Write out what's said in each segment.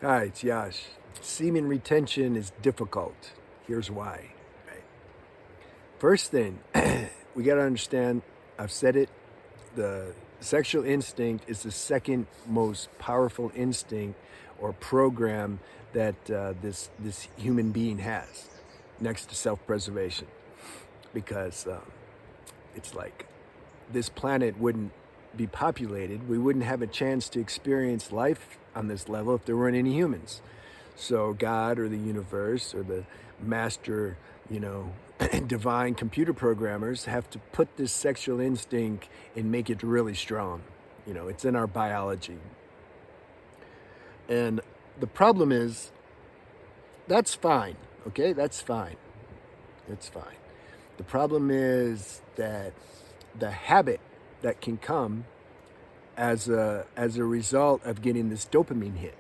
Hi, it's Yash. Semen retention is difficult. Here's why. Right. First thing, we got to understand, I've said it, the sexual instinct is the second most powerful instinct or program that this human being has, next to self-preservation. Because it's like this planet wouldn't be populated. We wouldn't have a chance to experience life on this level if there weren't any humans. So God or the universe or the master, divine computer programmers have to put this sexual instinct and make it really strong. It's in our biology. And the problem is, that's fine, okay? That's fine. It's fine. The problem is that the habit that can come as a result of getting this dopamine hit,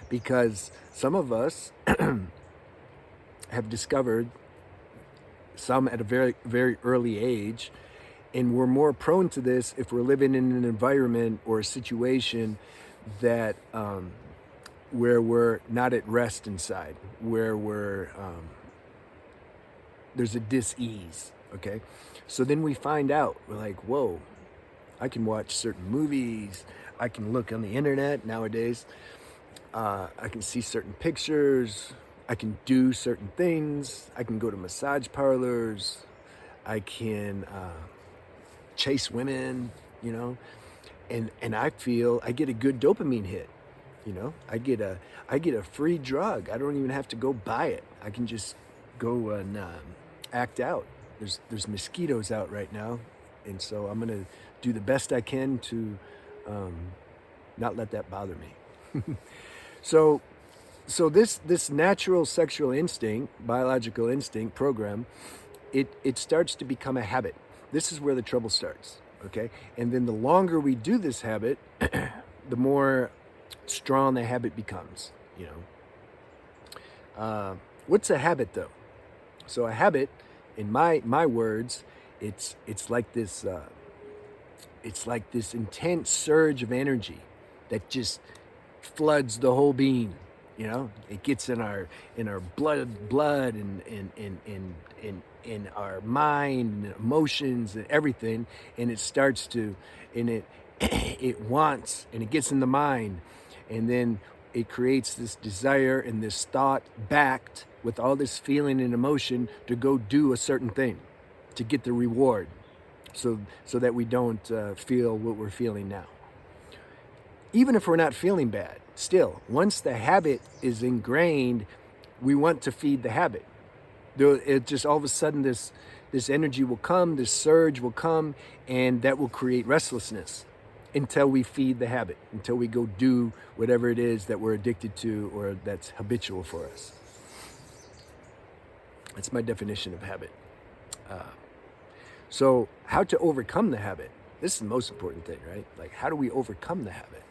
because some of us have discovered, some at a very very early age, and we're more prone to this if we're living in an environment or a situation that where we're not at rest inside, where there's a dis-ease. Okay, so then we find out, we're like, whoa, I can watch certain movies, I can look on the internet nowadays, I can see certain pictures, I can do certain things, I can go to massage parlors, I can chase women, and I feel I get a good dopamine hit. I get a free drug. I don't even have to go buy it. I can just go and act out. There's mosquitoes out right now, and so I'm gonna do the best I can to not let that bother me. so this natural sexual instinct, biological instinct program, it starts to become a habit. This is where the trouble starts. Okay, and then the longer we do this habit, the more strong the habit becomes. What's a habit though? So a habit, in my words, it's like this intense surge of energy that just floods the whole being. It gets in our blood and in our mind and emotions and everything, and it starts to, and it wants, and it gets in the mind, and then it creates this desire and this thought backed with all this feeling and emotion to go do a certain thing to get the reward, so that we don't feel what we're feeling now. Even if we're not feeling bad, still, once the habit is ingrained, we want to feed the habit. It just, all of a sudden, this energy will come, this surge will come, and that will create restlessness until we feed the habit, until we go do whatever it is that we're addicted to or that's habitual for us. That's my definition of habit. So how to overcome the habit? This is the most important thing, right? Like, how do we overcome the habit?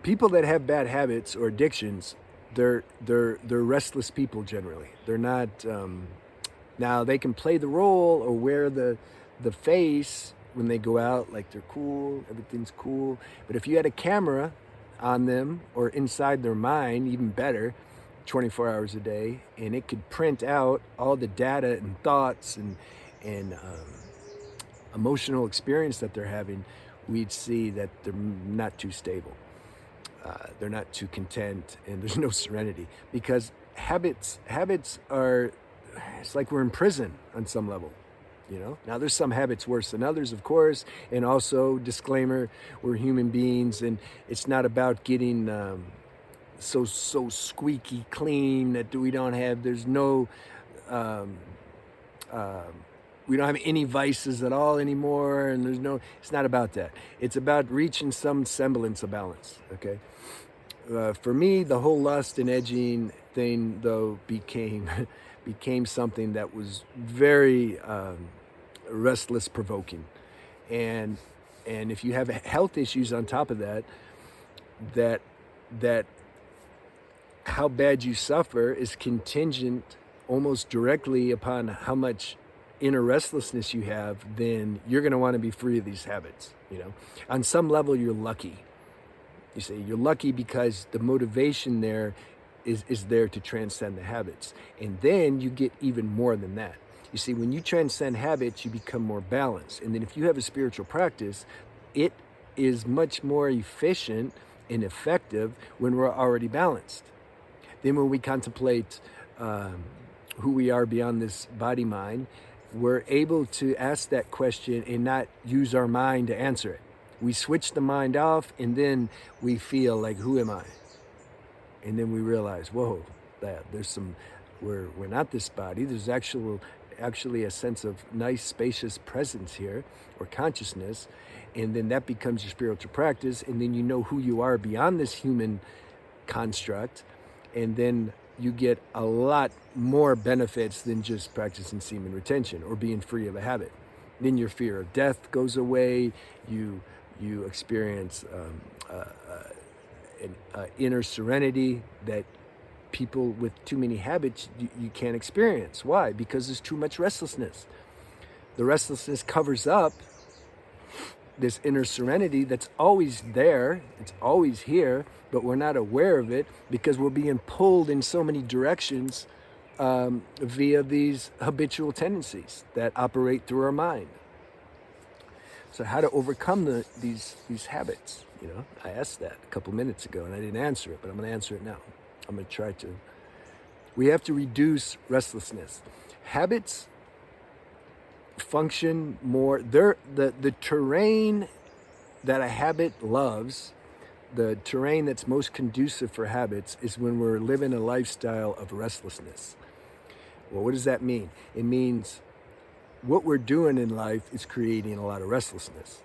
People that have bad habits or addictions, they're restless people generally. They're not. Now they can play the role or wear the face when they go out, like they're cool, everything's cool. But if you had a camera on them or inside their mind, even better, 24 hours a day, and it could print out all the data and thoughts and emotional experience that they're having, we'd see that they're not too stable. They're not too content, and there's no serenity, because habits are, it's like we're in prison on some level. Now there's some habits worse than others, of course, and also, disclaimer, we're human beings, and it's not about getting so squeaky clean that there's no we don't have any vices at all anymore, and it's not about that. It's about reaching some semblance of balance. Okay, for me, the whole lust and edging thing, though, became something that was very restless provoking, and if you have health issues on top of that, that how bad you suffer is contingent almost directly upon how much inner restlessness you have, then you're going to want to be free of these habits. On some level, you're lucky. You see, you're lucky because the motivation there is there to transcend the habits. And then you get even more than that. You see, when you transcend habits, you become more balanced. And then if you have a spiritual practice, it is much more efficient and effective when we're already balanced. Then when we contemplate who we are beyond this body-mind, we're able to ask that question and not use our mind to answer it. We switch the mind off, and then we feel like, who am I? And then we realize, whoa, we're not this body. There's actually a sense of nice, spacious presence here, or consciousness. And then that becomes your spiritual practice. And then you know who you are beyond this human construct. And then you get a lot more benefits than just practicing semen retention or being free of a habit. Then your fear of death goes away. You experience an inner serenity that people with too many habits you can't experience. Why? Because there's too much restlessness. The restlessness covers up this inner serenity that's always there. It's always here, but we're not aware of it because we're being pulled in so many directions via these habitual tendencies that operate through our mind. So how to overcome these habits? I asked that a couple minutes ago and I didn't answer it, but I'm going to answer it now. I'm going to try to. We have to reduce restlessness. Habits function more. The terrain that a habit loves, the terrain that's most conducive for habits, is when we're living a lifestyle of restlessness. Well, what does that mean? It means what we're doing in life is creating a lot of restlessness.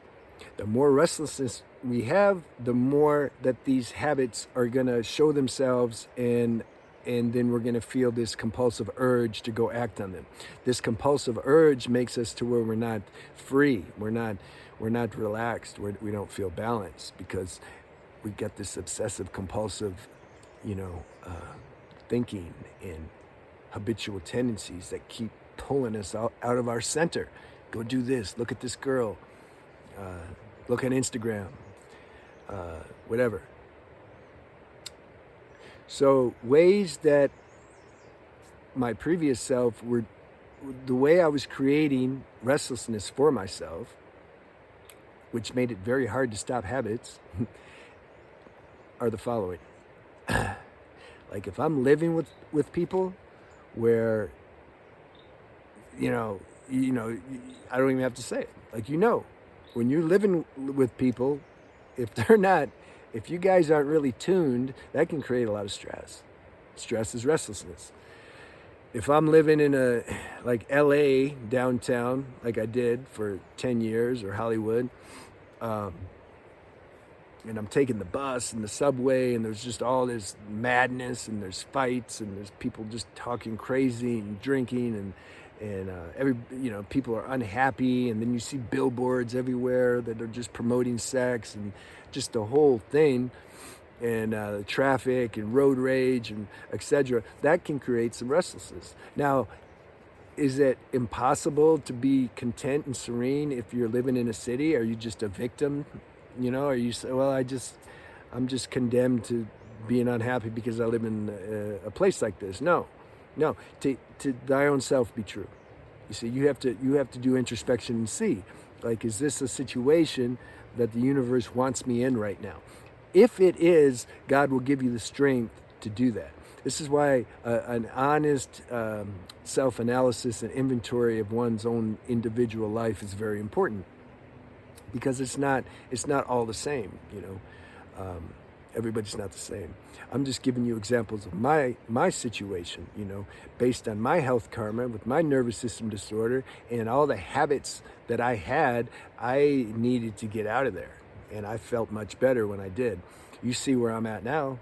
The more restlessness we have, the more that these habits are going to show themselves, and then we're going to feel this compulsive urge to go act on them. This compulsive urge makes us to where we're not free. We're not relaxed. We don't feel balanced because we get this obsessive compulsive, thinking and habitual tendencies that keep pulling us out of our center. Go do this. Look at this girl. Look at Instagram. Whatever. So ways that my previous self the way I was creating restlessness for myself, which made it very hard to stop habits, are the following. Like if I'm living with people where, I don't even have to say it. Like, when you're living with people, if you guys aren't really tuned, that can create a lot of stress. Stress is restlessness. If I'm living in like LA downtown, like I did for 10 years, or Hollywood, and I'm taking the bus and the subway, and there's just all this madness, and there's fights, and there's people just talking crazy and drinking, and people are unhappy, and then you see billboards everywhere that are just promoting sex and just the whole thing, and traffic and road rage and etc. That can create some restlessness. Now, is it impossible to be content and serene if you're living in a city? Are you just a victim? Are you say, well, I'm just condemned to being unhappy because I live in a place like this? No. To thy own self be true. You see, you have to do introspection and see, like, is this a situation that the universe wants me in right now? If it is, God will give you the strength to do that. This is why an honest self-analysis and inventory of one's own individual life is very important, because it's not all the same. Everybody's not the same. I'm just giving you examples of my situation, based on my health karma with my nervous system disorder and all the habits that I had. I needed to get out of there, and I felt much better when I did. You see where I'm at now.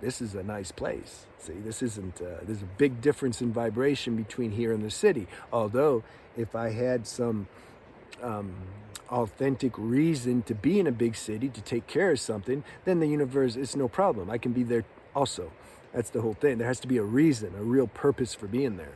This is a nice place. See, this isn't, there's a big difference in vibration between here and the city. Although, if I had some authentic reason to be in a big city, to take care of something, then the universe, it's no problem. I can be there also. That's the whole thing. There has to be a reason, a real purpose for being there.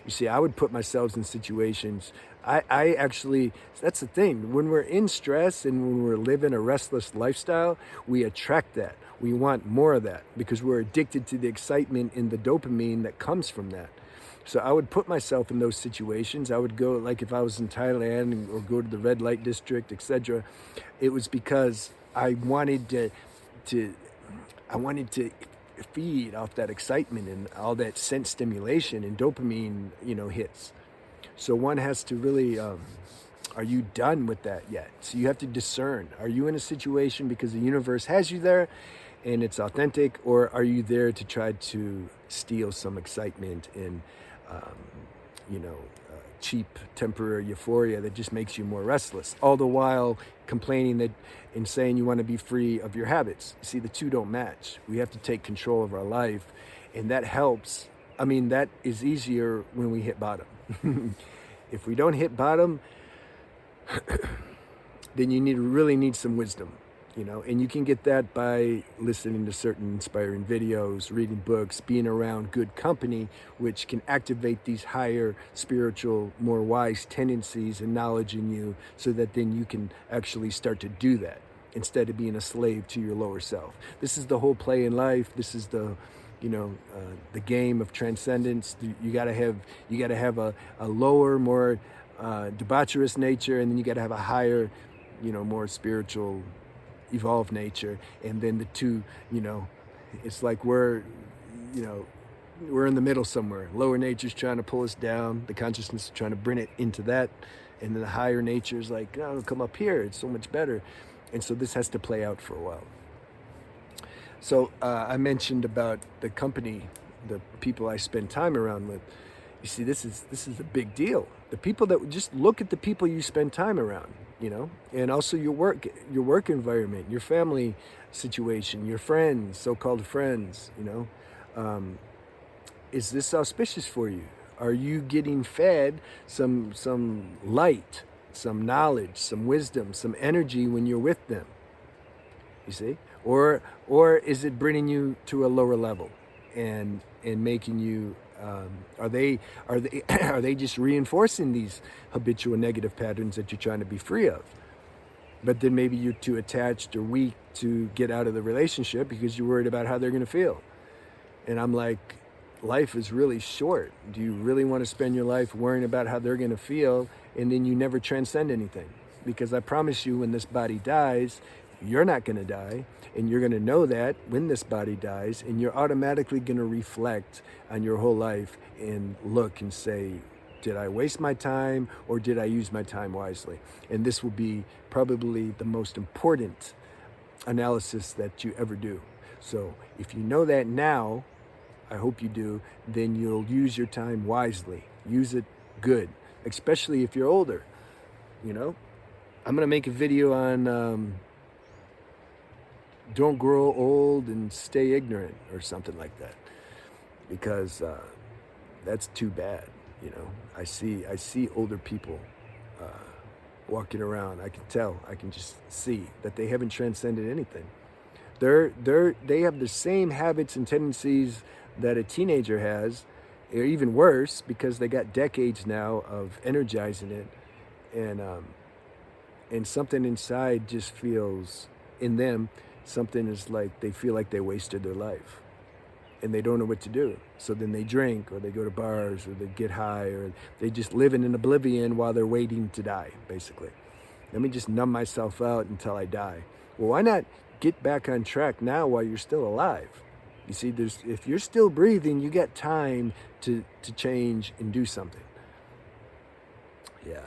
You see, I would put myself in situations. I actually, that's the thing. When we're in stress and when we're living a restless lifestyle, we attract that. We want more of that because we're addicted to the excitement and the dopamine that comes from that. So I would put myself in those situations. I would go, like if I was in Thailand or go to the red light district, etc. It was because to I wanted to feed off that excitement and all that sense stimulation and dopamine, hits. So one has to really, are you done with that yet? So you have to discern. Are you in a situation because the universe has you there and it's authentic, or are you there to try to steal some excitement and, um, you know, cheap temporary euphoria that just makes you more restless, all the while complaining that and saying you want to be free of your habits. See, the two don't match. We have to take control of our life, and that helps. I mean, that is easier when we hit bottom. If we don't hit bottom, then you really need some wisdom, and you can get that by listening to certain inspiring videos, reading books, being around good company, which can activate these higher spiritual, more wise tendencies and knowledge in you, so that then you can actually start to do that instead of being a slave to your lower self. This is the whole play in life. This is the the game of transcendence. You got to have a lower, more debaucherous nature, and then you got to have a higher, more spiritual, evolved nature. And then the two, it's like we're in the middle somewhere. Lower nature's trying to pull us down. The consciousness is trying to bring it into that, and then the higher nature's like, oh, come up here. It's so much better. And so this has to play out for a while. So I mentioned about the company, the people I spend time around with. You see, this is a big deal. The people that just look at the people you spend time around, and also your work environment, your family situation, your friends, so-called friends, is this auspicious for you? Are you getting fed some light, some knowledge, some wisdom, some energy when you're with them? You see? Or is it bringing you to a lower level and making you are they just reinforcing these habitual negative patterns that you're trying to be free of? But then maybe you're too attached or weak to get out of the relationship because you're worried about how they're going to feel. And I'm like, life is really short. Do you really want to spend your life worrying about how they're going to feel, and then you never transcend anything? Because I promise you, when this body dies, you're not going to die, and you're going to know that when this body dies, and you're automatically going to reflect on your whole life and look and say, did I waste my time, or did I use my time wisely? And this will be probably the most important analysis that you ever do. So if you know that now, I hope you do, then you'll use your time wisely. Use it good, especially if you're older. I'm going to make a video on don't grow old and stay ignorant or something like that, because that's too bad. I see older people walking around. I can just see that they haven't transcended anything. They have the same habits and tendencies that a teenager has, or even worse, because they got decades now of energizing it, and something inside just feels in them. Something is like they feel like they wasted their life, and they don't know what to do. So then they drink, or they go to bars, or they get high, or they just live in an oblivion while they're waiting to die, basically. Let me just numb myself out until I die. Well, why not get back on track now while you're still alive? You see, if you're still breathing, you got time to change and do something. Yeah.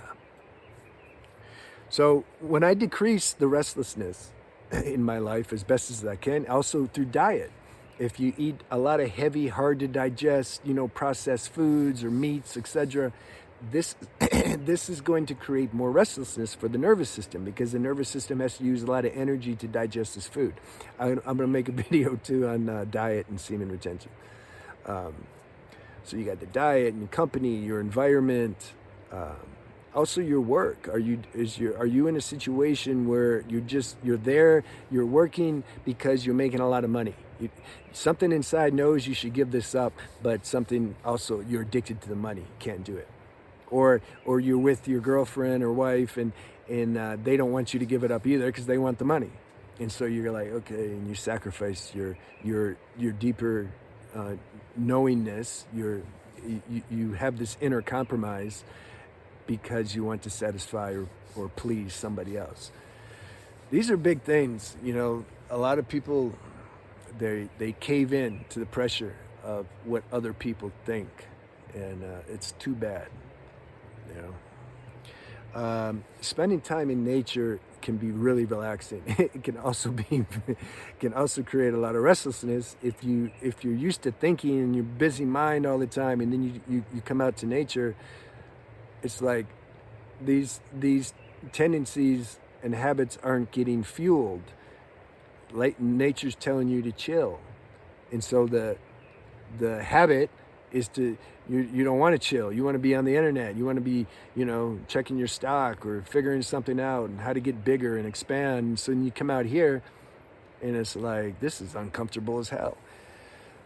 So when I decrease the restlessness in my life as best as I can, also through diet. If you eat a lot of heavy, hard to digest, processed foods or meats, etc., this is going to create more restlessness for the nervous system, because the nervous system has to use a lot of energy to digest this food. I'm going to make a video too on diet and semen retention. So you got the diet and company, your environment, Also your work. Are you in a situation where you're there, you're working because you're making a lot of money? Something inside knows you should give this up, but something also, you're addicted to the money, you can't do it. Or you're with your girlfriend or wife, and they don't want you to give it up either because they want the money, and so you're like, okay, and you sacrifice your deeper knowingness. You have this inner compromise because you want to satisfy or please somebody else. These are big things, you know. A lot of people, they cave in to the pressure of what other people think, and it's too bad, you know. Spending time in nature can be really relaxing. It can also can also create a lot of restlessness if you're used to thinking in your busy mind all the time, and then you come out to nature. It's like these tendencies and habits aren't getting fueled. Like nature's telling you to chill, and so the habit is to, you don't want to chill. You want to be on the internet. You want to be, you know, checking your stock or figuring something out and how to get bigger and expand. And so then you come out here and it's like, this is uncomfortable as hell.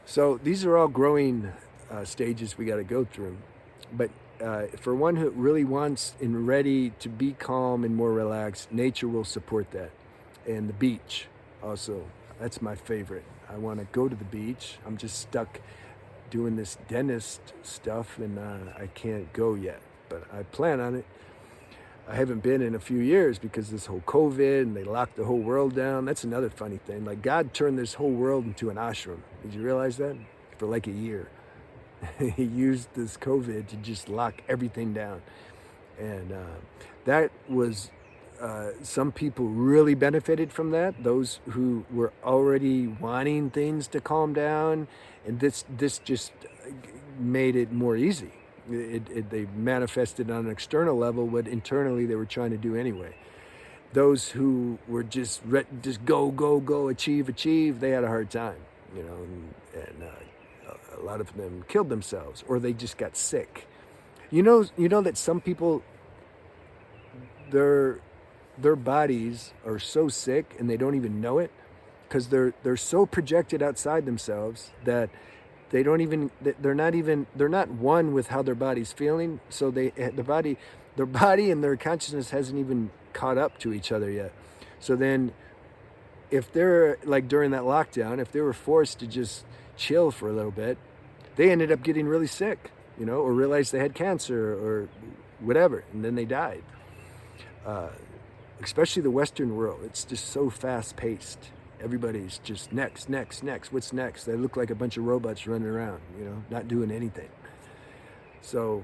So these are all growing stages we got to go through. But for one who really wants and ready to be calm and more relaxed, nature will support that. And the beach also, that's my favorite. I want to go to the beach. I'm just stuck doing this dentist stuff, and I can't go yet, but I plan on it. I haven't been in a few years because this whole COVID, and they locked the whole world down. That's another funny thing. Like, God turned this whole world into an ashram. Did you realize that? For like a year. He used this COVID to just lock everything down. And that was, some people really benefited from that. Those who were already wanting things to calm down, and this just made it more easy. They manifested on an external level what internally they were trying to do anyway. Those who were just go, achieve, they had a hard time, you know, and a lot of them killed themselves, or they just got sick. You know that some people, their bodies are so sick and they don't even know it, because they're so projected outside themselves that they don't even, they're not one with how their body's feeling. So their body and their consciousness hasn't even caught up to each other yet. So then if they're like, during that lockdown, if they were forced to just chill for a little bit, they ended up getting really sick, you know, or realized they had cancer or whatever, and then they died. Especially the Western world, it's just so fast paced. Everybody's just next. What's next? They look like a bunch of robots running around, you know, not doing anything. So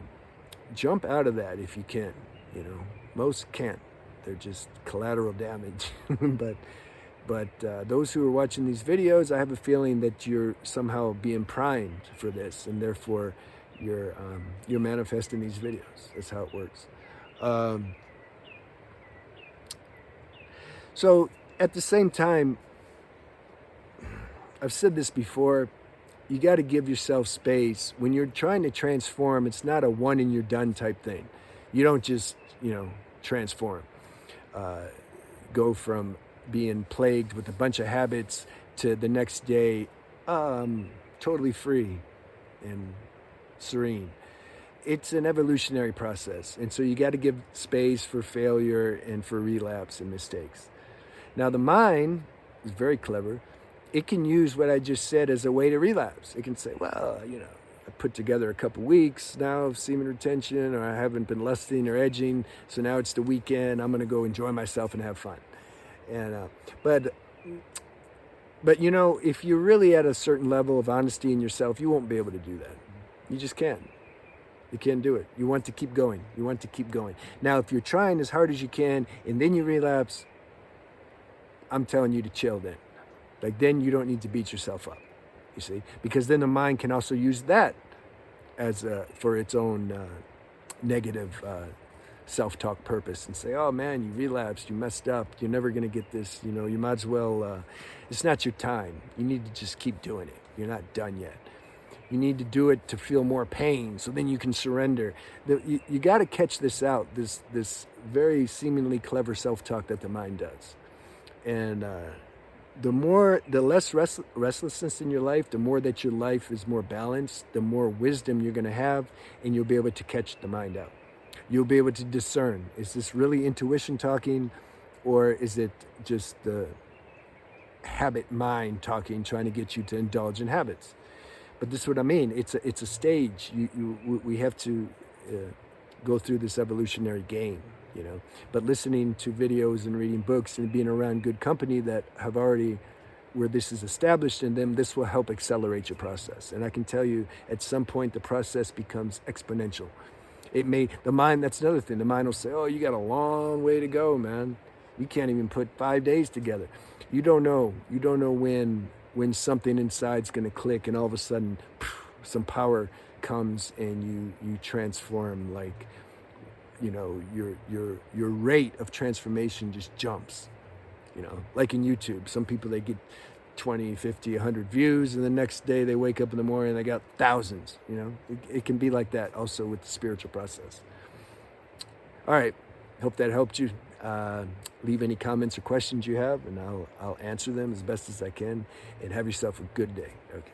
jump out of that if you can, you know. Most can't. They're just collateral damage. But those who are watching these videos, I have a feeling that you're somehow being primed for this, and therefore you're manifesting these videos. That's how it works. So at the same time, I've said this before, you got to give yourself space. When you're trying to transform, it's not a one and you're done type thing. You don't just, you know, transform. Go from being plagued with a bunch of habits to the next day, totally free and serene. It's an evolutionary process. And so you got to give space for failure and for relapse and mistakes. Now the mind is very clever. It can use what I just said as a way to relapse. It can say, well, you know, I put together a couple weeks now of semen retention, or I haven't been lusting or edging, so now it's the weekend, I'm going to go enjoy myself and have fun. And but you know, if you're really at a certain level of honesty in yourself, you won't be able to do that. You just can't. You can't do it. You want to keep going. You want to keep going. Now, if you're trying as hard as you can and then you relapse, I'm telling you to chill then. Like, then you don't need to beat yourself up, you see? Because then the mind can also use that as for its own negative self-talk purpose, and say, oh man, you relapsed, you messed up, you're never going to get this, you know, you might as well, it's not your time. You need to just keep doing it. You're not done yet. You need to do it to feel more pain, so then you can surrender. You got to catch this out, this very seemingly clever self-talk that the mind does. And the less restlessness in your life, the more that your life is more balanced, the more wisdom you're going to have, and you'll be able to catch the mind out. You'll be able to discern, is this really intuition talking, or is it just the habit mind talking, trying to get you to indulge in habits? But this is what I mean. It's a stage. We have to go through this evolutionary game, you know. But listening to videos and reading books and being around good company that have already, where this is established in them, this will help accelerate your process. And I can tell you, at some point, the process becomes exponential. The mind, that's another thing. The mind will say, oh, you got a long way to go, man. You can't even put 5 days together. You don't know when something inside's going to click, and all of a sudden some power comes and you transform, like, you know, your rate of transformation just jumps, you know. Like in YouTube, some people, they get 20, 50, 100 views, and the next day they wake up in the morning and they got thousands, you know. It can be like that also with the spiritual process. All right, hope that helped you. Leave any comments or questions you have, and I'll answer them as best as I can. And have yourself a good day. Okay.